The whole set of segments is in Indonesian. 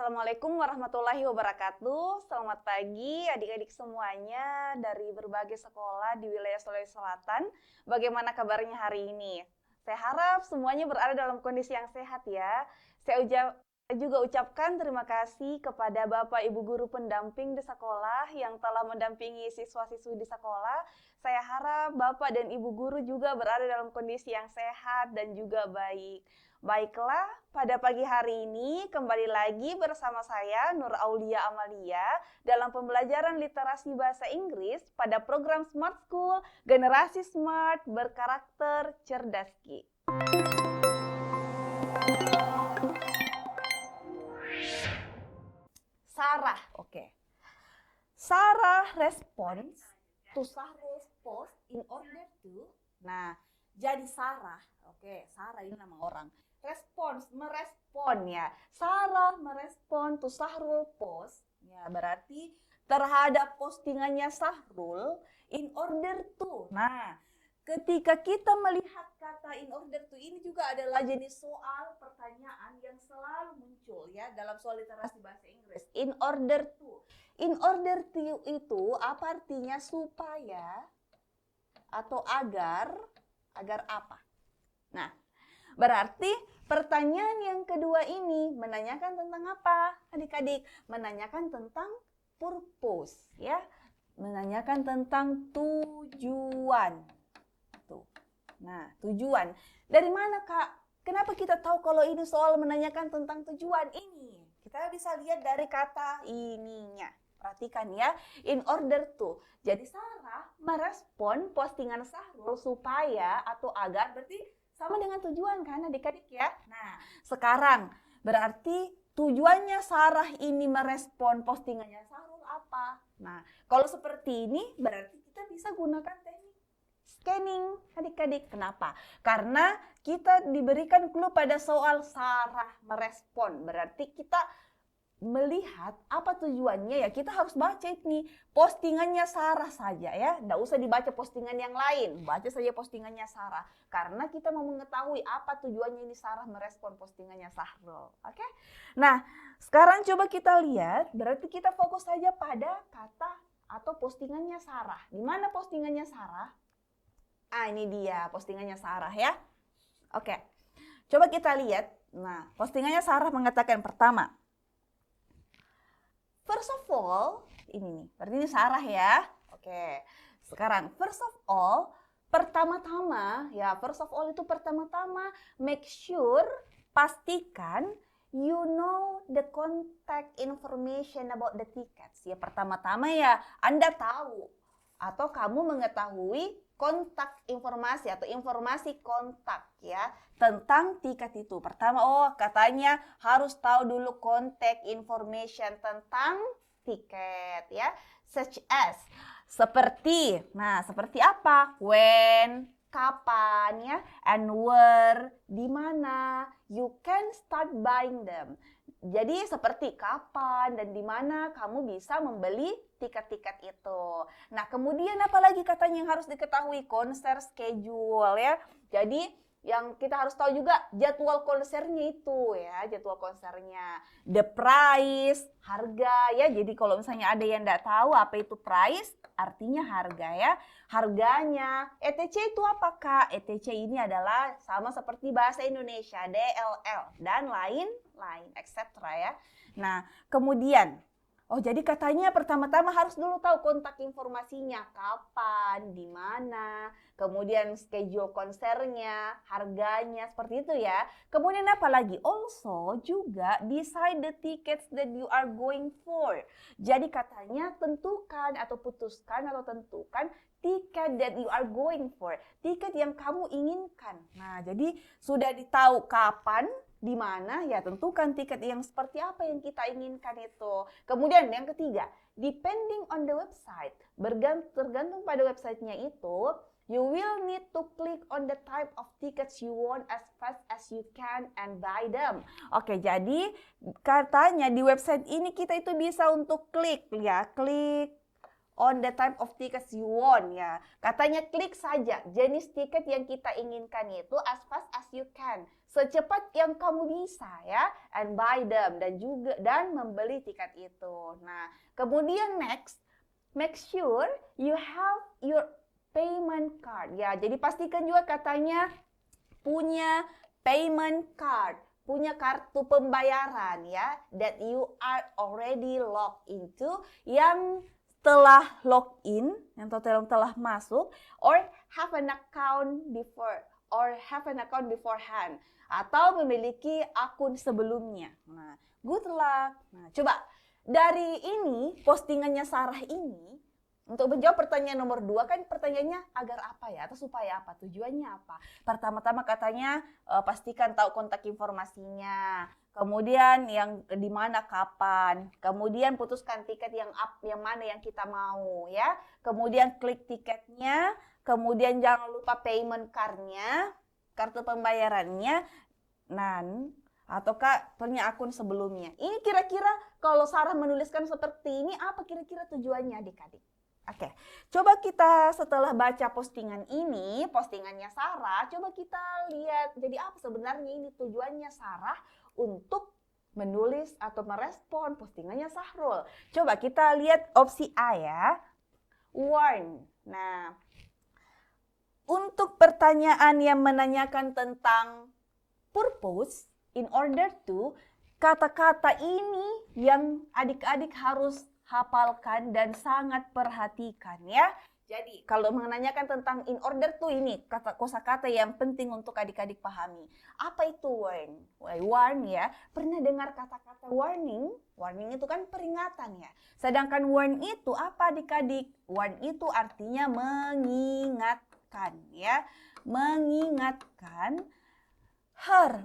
Assalamualaikum warahmatullahi wabarakatuh. Selamat pagi adik-adik semuanya dari berbagai sekolah di wilayah Sulawesi Selatan. Bagaimana kabarnya hari ini? Saya harap semuanya berada dalam kondisi yang sehat ya. Saya juga ucapkan terima kasih kepada Bapak Ibu Guru pendamping di sekolah yang telah mendampingi siswa-siswi di sekolah. Saya harap Bapak dan Ibu Guru juga berada dalam kondisi yang sehat dan juga baik. Baiklah, pada pagi hari ini kembali lagi bersama saya Nur Aulia Amalia dalam pembelajaran literasi bahasa Inggris pada program Smart School Generasi Smart Berkarakter Cerdas Ki. Sarah, oke. Sarah responds to Sahrul's post in order to. Nah, jadi Sarah, oke, Sarah ini nama orang. Merespon ya. Sarah merespon to Sahrul post, ya berarti terhadap postingannya Sahrul in order to. Nah, ketika kita melihat kata in order to ini juga adalah jenis soal pertanyaan yang selalu muncul ya dalam soal literasi bahasa Inggris. In order to. In order to itu apa artinya? Supaya atau agar apa? Nah, berarti pertanyaan yang kedua ini menanyakan tentang apa, adik-adik? Menanyakan tentang purpose, ya. Menanyakan tentang tujuan. Tuh. Nah, tujuan. Dari mana, Kak? Kenapa kita tahu kalau ini soal menanyakan tentang tujuan ini? Kita bisa lihat dari kata ininya. Perhatikan ya, in order to. Jadi Sarah merespon postingan Sahrul supaya atau agar, berarti sama dengan tujuan kan adik-adik ya. Nah, sekarang berarti tujuannya Sarah ini merespon postingannya Sahrul apa? Nah, kalau seperti ini berarti kita bisa gunakan teknik scanning adik-adik. Kenapa? Karena kita diberikan clue pada soal Sarah merespon. Berarti kita melihat apa tujuannya ya, kita harus baca ini postingannya Sarah saja ya, nggak usah dibaca postingan yang lain, baca saja postingannya Sarah karena kita mau mengetahui apa tujuannya ini Sarah merespon postingannya Sahrul. Oke? Nah, sekarang coba kita lihat, berarti kita fokus saja pada kata atau postingannya Sarah. Di mana postingannya Sarah? Ini dia postingannya Sarah ya. Oke, coba kita lihat. Nah, postingannya Sarah mengatakan pertama, first of all, ini nih, berarti ini Sarah ya. Oke, sekarang first of all, pertama-tama, ya first of all itu pertama-tama, make sure, pastikan, you know the contact information about the tickets. Ya pertama-tama ya, Anda tahu atau kamu mengetahui kontak informasi atau informasi kontak ya tentang tiket itu. Pertama, katanya harus tahu dulu contact information tentang tiket ya. Such as, seperti, nah seperti apa? When, kapan ya, and where, di mana. You can start buying them. Jadi seperti kapan dan di mana kamu bisa membeli tiket-tiket itu. Nah, kemudian apalagi katanya yang harus diketahui? Konser schedule ya. Jadi yang kita harus tahu juga jadwal konsernya itu ya, jadwal konsernya. The price, harga ya. Jadi kalau misalnya ada yang enggak tahu apa itu price, artinya harga ya. Harganya. ETC itu apa, Kak? ETC ini adalah sama seperti bahasa Indonesia, DLL dan lain-lain, etc. ya. Nah, kemudian jadi katanya pertama-tama harus dulu tahu kontak informasinya, kapan, di mana, kemudian schedule konsernya, harganya, seperti itu ya. Kemudian apa lagi? Also juga decide the tickets that you are going for. Jadi katanya tentukan atau putuskan atau tentukan tiket that you are going for, tiket yang kamu inginkan. Nah, jadi sudah ditahu kapan, di mana, ya tentukan tiket yang seperti apa yang kita inginkan itu. Kemudian yang ketiga, depending on the website, tergantung pada websitenya itu, you will need to click on the type of tickets you want as fast as you can and buy them. Oke, jadi katanya di website ini kita itu bisa untuk klik ya, klik on the type of tickets you want ya. Katanya klik saja jenis tiket yang kita inginkan itu as fast as you can. Secepat yang kamu bisa ya, and buy them dan membeli tiket itu. Nah, kemudian next, make sure you have your payment card ya. Jadi pastikan juga katanya punya payment card, punya kartu pembayaran ya, that you are already logged into, yang telah login, yang telah masuk, or have an account beforehand, atau memiliki akun sebelumnya. Nah, good luck. Nah, coba dari ini postingannya Sarah ini, untuk menjawab pertanyaan nomor 2 kan pertanyaannya agar apa ya, atau supaya apa, tujuannya apa. Pertama-tama katanya pastikan tahu kontak informasinya, kemudian yang di mana kapan, kemudian putuskan tiket yang mana yang kita mau ya, kemudian klik tiketnya, kemudian jangan lupa payment card-nya, kartu pembayarannya, ataukah punya akun sebelumnya. Ini kira-kira kalau Sarah menuliskan seperti ini, apa kira-kira tujuannya adik-adik? Oke, coba kita setelah baca postingan ini, postingannya Sarah, coba kita lihat jadi apa sebenarnya ini tujuannya Sarah untuk menulis atau merespon postingannya Sahrul. Coba kita lihat opsi A ya, warn. Nah, untuk pertanyaan yang menanyakan tentang purpose, in order to, kata-kata ini yang adik-adik harus hafalkan dan sangat perhatikan ya. Jadi kalau menanyakan tentang in order to, ini kosakata yang penting untuk adik-adik pahami. Apa itu warn? Warn ya. Pernah dengar kata-kata warning? Warning itu kan peringatan ya. Sedangkan warn itu apa adik-adik? Warn itu artinya mengingatkan ya. Mengingatkan.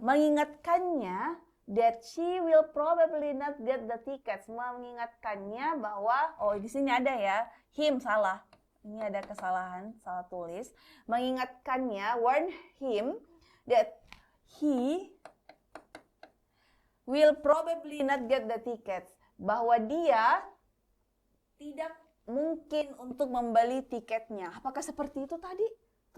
Mengingatkannya that she will probably not get the tickets. Mengingatkannya bahwa, di sini ada ya, him salah. Ini ada kesalahan, salah tulis. Mengingatkannya, warn him that he will probably not get the tickets. Bahwa dia tidak mungkin untuk membeli tiketnya. Apakah seperti itu tadi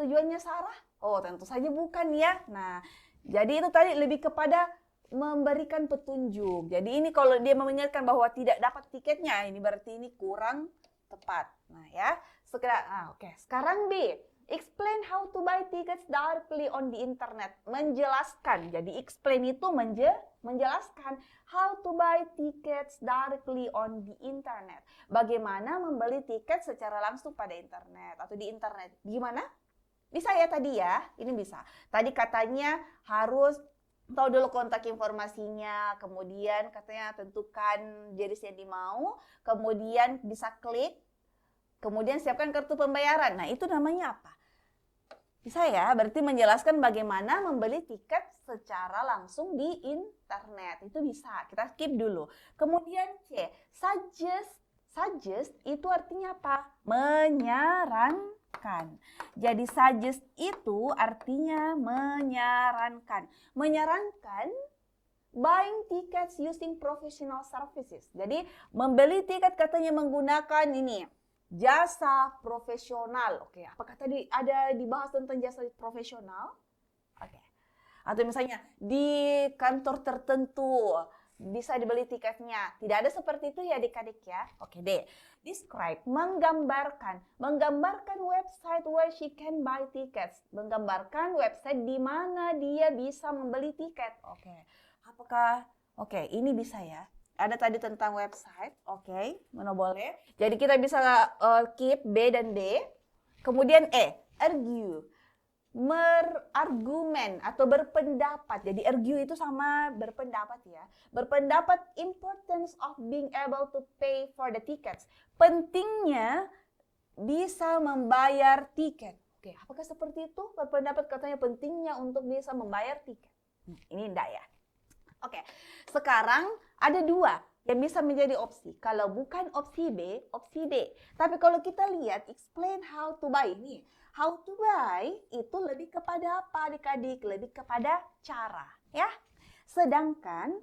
tujuannya Sarah? Tentu saja bukan ya. Nah, jadi itu tadi lebih kepada memberikan petunjuk. Jadi ini kalau dia mengingatkan bahwa tidak dapat tiketnya, ini berarti ini kurang tepat. Nah ya, sekarang B. Explain how to buy tickets directly on the internet. Menjelaskan. Jadi explain itu menjelaskan how to buy tickets directly on the internet. Bagaimana membeli tiket secara langsung pada internet atau di internet. Gimana? Bisa ya tadi ya? Ini bisa. Tadi katanya harus tahu dulu kontak informasinya, kemudian katanya tentukan jenis yang dimau, kemudian bisa klik, kemudian siapkan kartu pembayaran. Nah, itu namanya apa? Bisa ya, berarti menjelaskan bagaimana membeli tiket secara langsung di internet. Itu bisa, kita skip dulu. Kemudian C, suggest itu artinya apa? Menyarankan. Jadi suggest itu artinya menyarankan. Menyarankan buying tickets using professional services. Jadi membeli tiket katanya menggunakan ini jasa profesional. Oke, apakah tadi ada dibahas tentang jasa profesional? Oke. Atau misalnya di kantor tertentu bisa dibeli tiketnya. Tidak ada seperti itu ya adik-adik ya. Oke deh. Describe, menggambarkan website where she can buy tickets. Menggambarkan website di mana dia bisa membeli tiket. Oke, ini bisa ya. Ada tadi tentang website. Oke, mana boleh. Jadi kita bisa keep B dan D. Kemudian E, argue. Berargumen atau berpendapat. Jadi argue itu sama berpendapat ya. Berpendapat importance of being able to pay for the tickets. Pentingnya bisa membayar tiket. Oke, apakah seperti itu? Berpendapat katanya pentingnya untuk bisa membayar tiket. Ini enggak ya. Oke, sekarang ada 2 yang bisa menjadi opsi. Kalau bukan opsi B, opsi D. Tapi kalau kita lihat, explain how to buy ini. How to buy itu lebih kepada apa adik-adik? Lebih kepada cara ya. Sedangkan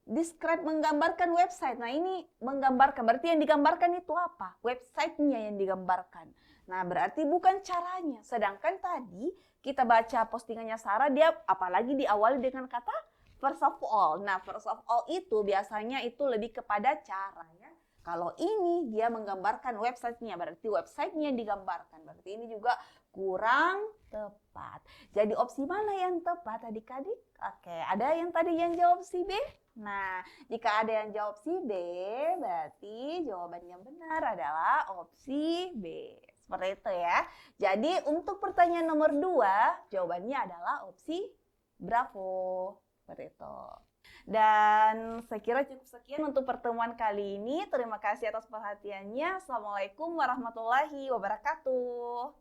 Describe menggambarkan website. Nah ini menggambarkan, berarti yang digambarkan itu apa? Websitenya yang digambarkan. Nah berarti bukan caranya. Sedangkan tadi kita baca postingannya Sarah, dia apalagi diawali dengan kata first of all. Nah first of all itu biasanya itu lebih kepada cara ya. Kalau ini dia menggambarkan websitenya, berarti websitenya digambarkan. Berarti ini juga kurang tepat. Jadi opsi mana yang tepat adik-adik? Oke, ada yang tadi yang jawab si B? Nah, jika ada yang jawab si B, berarti jawaban yang benar adalah opsi B. Seperti itu ya. Jadi untuk pertanyaan nomor 2, jawabannya adalah opsi Bravo. Seperti itu. Dan saya kira cukup sekian untuk pertemuan kali ini. Terima kasih atas perhatiannya. Assalamualaikum warahmatullahi wabarakatuh.